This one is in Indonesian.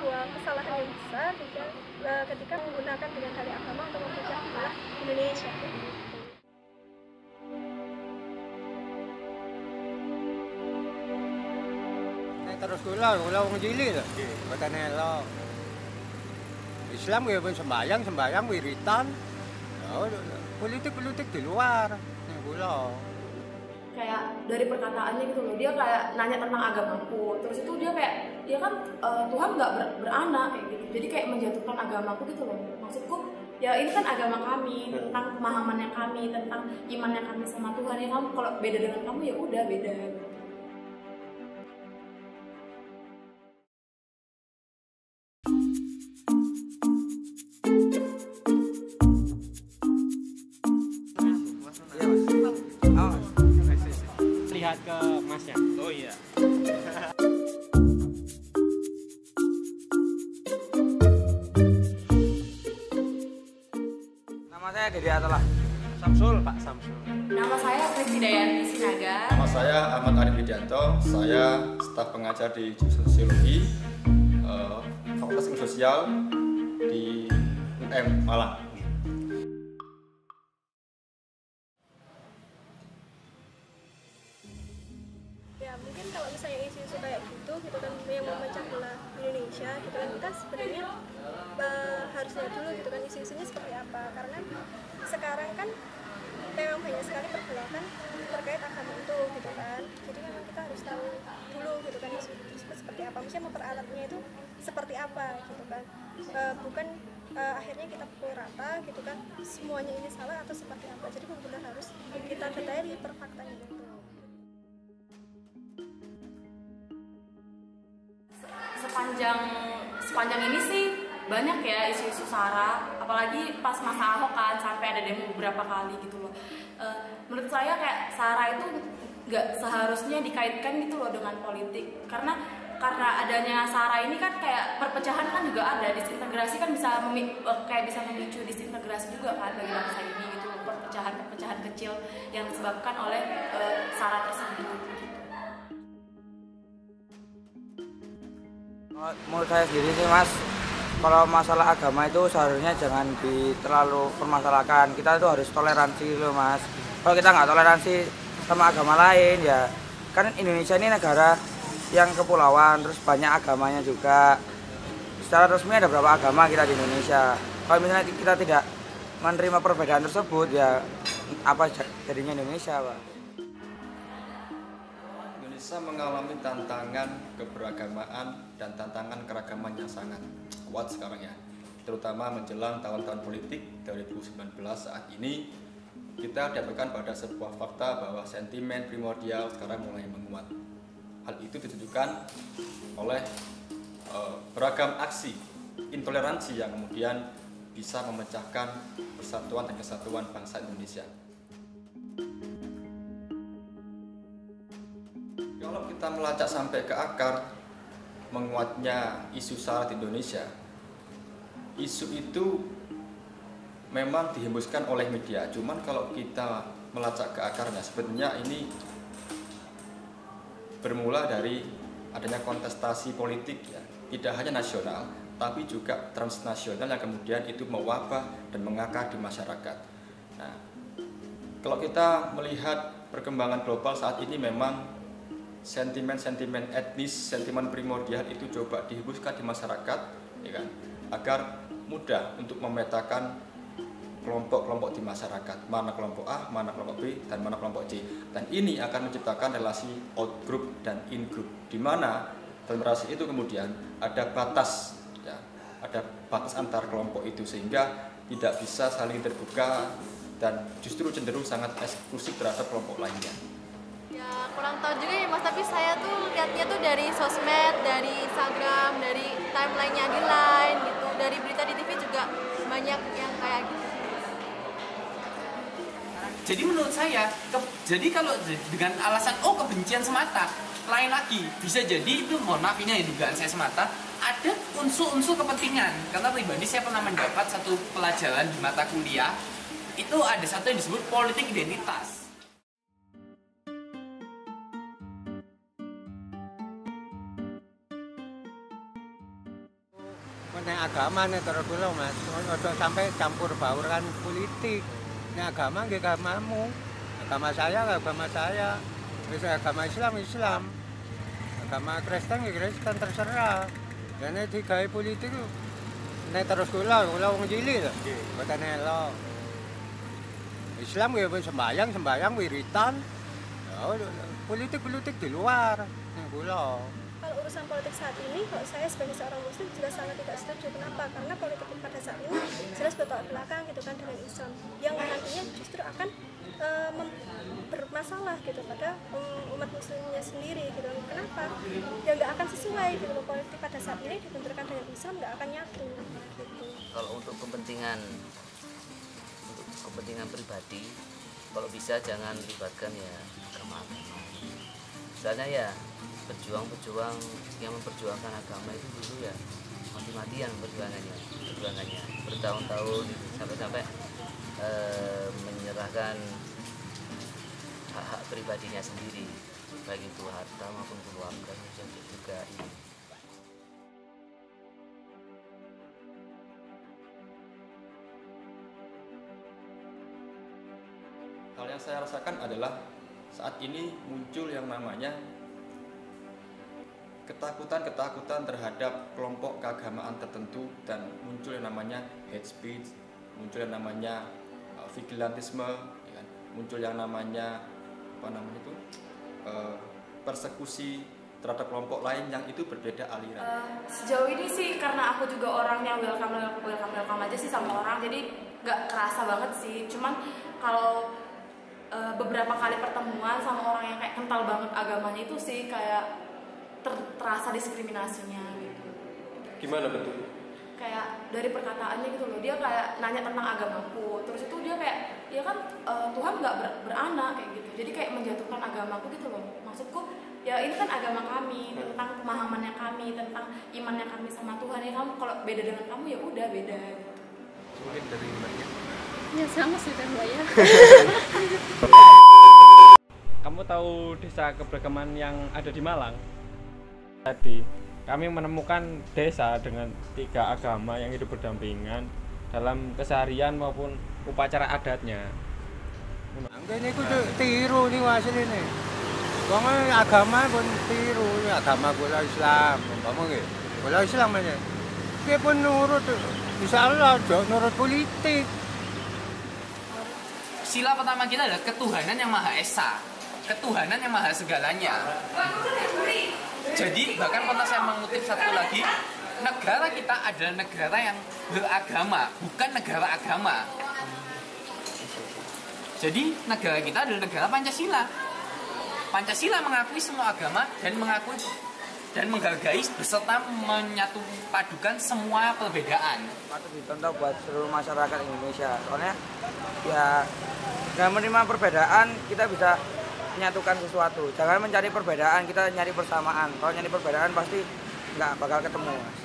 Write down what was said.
sebuah kesalahan yang besar ketika menggunakan dengan dalih agama untuk memecah belah Indonesia. Terus kula wong cilik lho. Mboten elok. Islam ya pun sembayang wiritan. Politik di luar. Ning kula. Kayak dari perkataannya gitu loh, dia kayak nanya tentang agamaku, terus itu dia kan Tuhan nggak beranak kayak gitu, jadi kayak menjatuhkan agamaku gitu loh. Maksudku ya ini kan agama kami, tentang pemahamannya kami, tentang imannya kami sama Tuhan. Ya kamu kalau beda dengan kamu ya udah beda. Lihat ke Masnya. Oh iya. Nama saya Dede Atolah. Samsul, Pak Samsul. Nama saya Krisdayanti Sinaga. Nama saya Ahmad Arif Widianto. Saya staf pengajar di jurusan Sosiologi, Fakultas Ilmu Sosial di UM Malang. Ya mungkin kalau misalnya isu-isu kayak gitu kan yang memecah belah Indonesia gitu kan, kita sebenarnya harusnya dulu gitu kan isu-isunya seperti apa, karena sekarang kan memang banyak sekali pergolakan terkait agama itu gitu kan, jadi memang kita harus tahu dulu gitu kan isu tersebut seperti apa, misalnya memperalatnya itu seperti apa gitu kan, bukan akhirnya kita pukul rata gitu kan semuanya ini salah atau seperti apa, jadi benar-benar harus kita detaili per faktanya itu. Sepanjang ini sih banyak ya isu-isu SARA, apalagi pas masa Ahok kan sampai ada demo beberapa kali gitu loh. Menurut saya kayak SARA itu nggak seharusnya dikaitkan gitu loh dengan politik, karena adanya SARA ini kan kayak perpecahan kan juga ada, disintegrasi kan bisa bisa memicu disintegrasi juga kan bagi bangsa ini gitu loh, perpecahan kecil yang disebabkan oleh SARA tersebut. Menurut saya sendiri sih Mas, kalau masalah agama itu seharusnya jangan terlalu permasalahkan. Kita itu harus toleransi loh Mas. Kalau kita nggak toleransi sama agama lain ya, kan Indonesia ini negara yang kepulauan, terus banyak agamanya juga. Secara resmi ada berapa agama kita di Indonesia. Kalau misalnya kita tidak menerima perbedaan tersebut ya apa jadinya Indonesia Pak? Indonesia mengalami tantangan keberagamaan dan tantangan keragaman yang sangat kuat sekarang ya, terutama menjelang tahun-tahun politik 2019 saat ini. Kita dapatkan pada sebuah fakta bahwa sentimen primordial sekarang mulai menguat. Hal itu ditunjukkan oleh beragam aksi intoleransi yang kemudian bisa memecahkan persatuan dan kesatuan bangsa Indonesia. Kalau kita melacak sampai ke akar menguatnya isu SARA di Indonesia, isu itu memang dihembuskan oleh media. Cuman kalau kita melacak ke akarnya, sebenarnya ini bermula dari adanya kontestasi politik ya, tidak hanya nasional, tapi juga transnasional yang kemudian itu mewabah dan mengakar di masyarakat. Nah, kalau kita melihat perkembangan global saat ini memang sentimen-sentimen etnis, sentimen primordial itu coba dihembuskan di masyarakat, ya kan, agar mudah untuk memetakan kelompok-kelompok di masyarakat, mana kelompok A, mana kelompok B, dan mana kelompok C. Dan ini akan menciptakan relasi out group dan in group, di mana dalam relasi itu kemudian ada batas, ya, ada batas antar kelompok itu sehingga tidak bisa saling terbuka dan justru cenderung sangat eksklusif terhadap kelompok lainnya. Ya kurang tahu juga ya Mas, tapi saya tuh lihatnya tuh dari sosmed, dari Instagram, dari timeline-nya di Line gitu, dari berita di TV juga banyak yang kayak gitu. Jadi menurut saya, jadi kalau dengan alasan kebencian semata, lain lagi bisa jadi itu, mohon maaf ini dugaan saya semata, ada unsur-unsur kepentingan. Karena pribadi saya pernah mendapat satu pelajaran di mata kuliah, itu ada satu yang disebut politik identitas. Nek agama nek terus kula Mas, ojo sampai campur baurkan politik. Nek agama nggih agamamu. Agama saya agama saya. Wis agama Islam Islam. Agama Kristen nggih Kristen terserah. Ya nek digawe politik nek terus kula wong cilik lho. Mboten elok. Islam nggih sembayang wiritan. Ya politik di luar nek kula. Kalau urusan politik saat ini, kalau saya sebagai seorang muslim jelas sangat tidak setuju. Kenapa? Karena politik pada saat ini jelas bertolak belakang gitu kan dengan Islam, yang nantinya justru akan bermasalah gitu pada umat muslimnya sendiri gitu. Kenapa? Ya nggak akan sesuai gitu. Politik pada saat ini dibenturkan dengan Islam nggak akan nyatu gitu. Kalau untuk kepentingan pribadi, kalau bisa jangan libatkan ya agama-agama. Misalnya ya pejuang yang memperjuangkan agama itu dulu ya mati-matian perjuangannya bertahun-tahun sampai menyerahkan hak-hak pribadinya sendiri, baik itu harta maupun keluarga juga ini. Hal yang saya rasakan adalah saat ini muncul yang namanya ketakutan terhadap kelompok keagamaan tertentu, dan muncul yang namanya hate speech, muncul yang namanya vigilantisme, ya kan? Muncul yang namanya persekusi terhadap kelompok lain yang itu berbeda aliran. Sejauh ini sih karena aku juga orangnya welcome aja sih sama orang, jadi nggak kerasa banget sih. Cuman kalau beberapa kali pertemuan sama orang yang kayak kental banget agamanya itu sih kayak terasa diskriminasinya gitu. Gimana bentuknya? Kayak dari perkataannya gitu loh, dia kayak nanya tentang agamaku, terus itu dia kayak ya kan Tuhan nggak beranak kayak gitu, jadi kayak menjatuhkan agamaku gitu loh. Maksudku ya ini kan agama kami, tentang pemahamannya kami, tentang imannya kami sama Tuhan, ya kamu kalau beda dengan kamu ya udah beda gitu. Mungkin dari Mbaknya. Ya sama sih kan Mbak ya. Kamu tahu desa keberagaman yang ada di Malang? Tadi kami menemukan desa dengan 3 agama yang hidup berdampingan dalam keseharian maupun upacara adatnya. Ini kudu tiru nih hasil ini. Wong agama pun tiru, agama kula Islam, umpama nggih. Kula Islam aja. Ki pun nurut, insyaallah nurut politik. Sila pertama kita adalah ketuhanan yang Maha Esa, ketuhanan yang Maha segalanya. Jadi bahkan pernah saya mengutip satu lagi, negara kita adalah negara yang beragama, bukan negara agama. Jadi negara kita adalah negara Pancasila. Pancasila mengakui semua agama dan mengakui dan menghargai beserta menyatu padukan semua perbedaan. Patut dicontoh buat seluruh masyarakat Indonesia. Soalnya ya dengan menerima perbedaan kita bisa menyatukan sesuatu. Jangan mencari perbedaan, kita nyari persamaan. Kalau nyari perbedaan pasti nggak bakal ketemu, Mas.